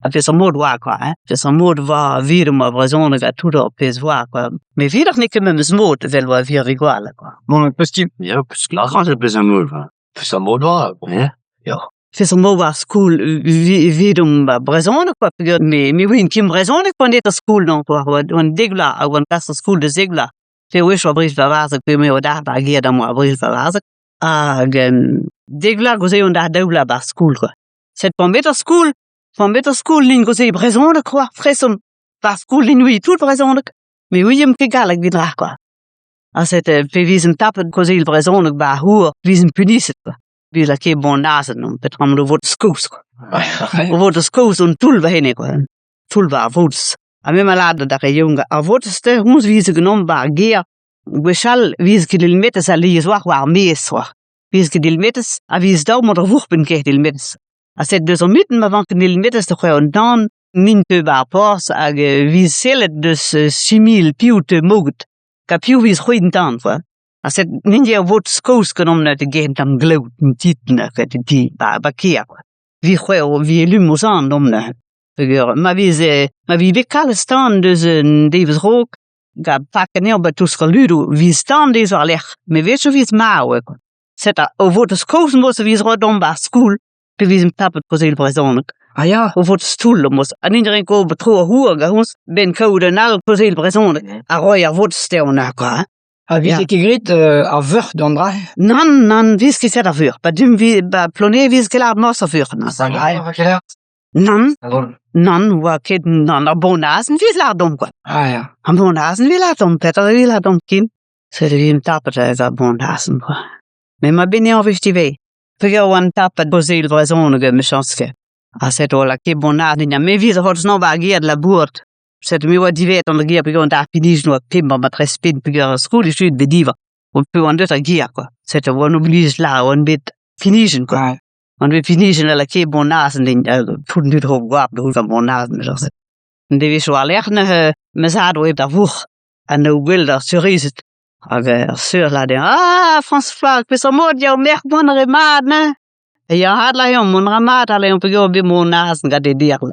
Vis mod waar qua, hè. Vis mod waar weer maar brezone gaat tout op is waar qua. Mais weer nog niet met mod wel waar weer igual qua. Bon, parce que Ja, parce que là, quand j'ai besoin de mots, plus un mot noir, ja. Vis mod waar school weer brezone qua. Mais oui, kim brezone qua net school non qua. Want digla, want dat is school de zigla. Veel wish wat brief verwazen, kun je daar bagier dan maar brief verwazen. Digla gozei on daar digla ba school qua. Zet van better school lin gozei brezone qua. Fresom ba school lin oui tout brezone. Mais oui, je me galak vidra quoi. Als het bewijzen tappen gozei brezone ba hoe wiesen puniset qua. Wie la ke bon nazen om petram lo wordt skoos qua. Wordt skoos on tul behene qua. Tul ba voets. A me malade da jonge a vorteste ons wiese genom ba gear. We shall wies kilometers a lies waar mees waar. Wies kilometers a wies da mo der wuch bin kilometers. A set dus mitten ma van kilometers te gewoon dan minte ba pas a wies selet dus 6000 piute mogt. Ka piu wies goeien dan voor. A set ninja wordt skoos genom na te geen dan gloed titna ket die ba keer. Wie goe wie lumos aan domne. Ma wie bekale staan dus een Davis rook. Ga pakken neer bij Tuscaludo. Wie staan deze al echt. Me weet je wie het mouwen. Zet er over de skozen moest wie het dan bij school. Wie het tappen voor heel persoonlijk. Ah ja. Over de stoel moest. En iedereen kon betrouwen hoe ons ben code en al voor heel persoonlijk. En rooi wordt stil naar elkaar. Ah, wie c'est qui grit a veur d'Andra? Non, wie is qui zet ervoor. Bij dum wie bij ploné wie is klaar mas ervoor. Non, wa kid non a bonazen wie la dom quoi. Ah ja. A bonazen wie la dom Peter wie la dom kin. C'est de vim tapet as a bonazen quoi. Mais ma bin en vestivé. Figure one tapet bozil vrezonige mechanske. A set ola ke bonazen ja me wie hot no ba gier la bourt. Set mi wa divet on de gier pigon da finish no pimba ma tres pin figure school sud bediva. On peut en deux gier quoi. C'est on oblige la on bit finishen quoi. Ah. Want we finishen alle keer bonazen din toen nu erop gwap de hoeven bonazen zo zit. En die wist wel echt me zaad we daar vroeg en nou wil dat serieus het. Sur la de Frans Flag pis mod jou merk monere maat ne. Ja had la jom monere maat alle jom pego bi bonazen ga de dirle.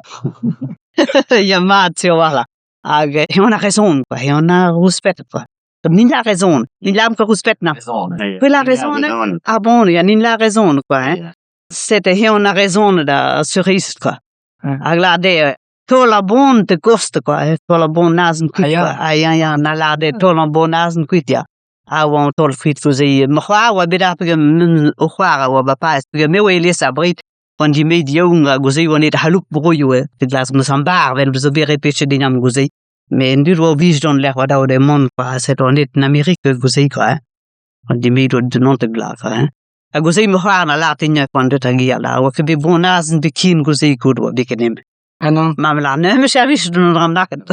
Ja maat zo wala. On a raison quoi, on a respect quoi. Ni la raison, ni l'âme que respect na. Puis la raison ne. Ah bon, ya ni la raison quoi hein. C'était on a raison da cerise quoi. Aglade tola bon te coste quoi, tola bon nazen quit. Ja, na lade tola bon nazen quit ja. Won tol quit fuzi. Mkhwa wa bida pegem okhwara wa bapa pegem me we les abrit. Van die mediunga gozi wonet haluk broyo te glas msambar vel zo be repete dinam gozi. Mais ndur wo vis don le wa da de mon quoi, c'est on est en Amérique gozi quoi. Van die medo de non te glas hein. A gozei me hwana latinja quando tagia la o ke be bonazen bekin gozei kud o bekenem. Non. Ma la ne me service de dram naket.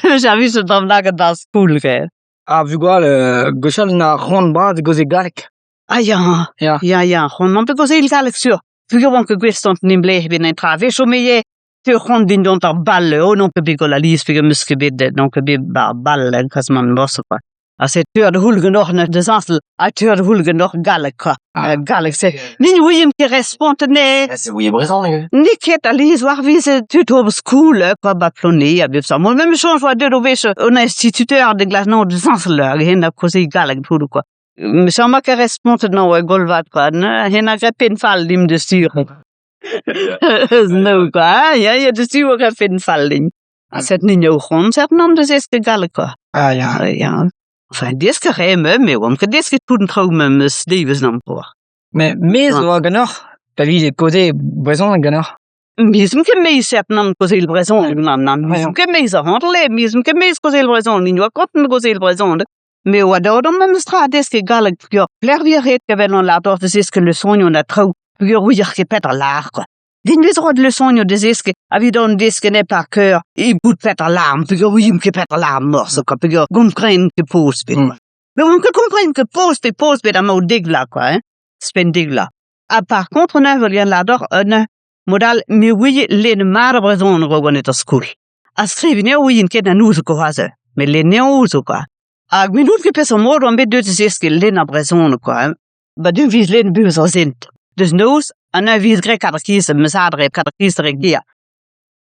Me service de dram naket da school ke. Ah, vu quoi goshal na ron ba de gozei galek. Ah ja, gewoon om te gozei galek sur. Vu gewoon que gwestant nim bleh bin ein trave so me je te gewoon din don ta balle o non pe bigola lis fi muske bid non ke be balle kas man bosse quoi. Als het de hulgen nog naar de zansel, uit de hulgen nog galek. Galek zei, niet hoe je hem gerespond, nee. C'est oui, brisant. Niet het alles waar wie ze het op school, qua baploné, heb je zo. Maar même chose waar de wees, een instituteur de glas nou de zansel, hen dat così galek voor quoi. Misschien maar gerespond nou golvat quoi, hen dat je pinval dim de stuur. Nou quoi, ja de stuur heb pinval dim. Als het niet jouw grond zet, dan dus is de galek quoi. Ah ja. Enfin, diske geheime me om que diske toen trouw me sleeves nam voor. Mais wa genoch, da wie de côté brezon genoch. Mism que me set nam cosil brezon nam. Mism que me sa handle, mism que me cosil brezon, ni wa kotten cosil brezon. Me wa dodom me stra diske galek pur. Plair wie het que vel on la dort diske le sonjo na trouw. Pur wie je peter laag quoi. Din wis rod le sonjo de diske, avi don diske ne par cœur, i bout peter larm, pur wie que peter larm morse quoi, pur comprendre que pose bit. Mais on peut comprendre que pose bit a mo digla quoi, hein. Spen digla. Par contre, on a veut la dor un modal me oui le mar brezon rogonet a school. A skrivine oui in ken nuzo ko haze, mais le neuzo quoi. A minut que peso mod on bit de diske le na brezon quoi. Ba du vis le bus sint. Dus noos, en nu wie is grek catechies, mesadre catechies regia.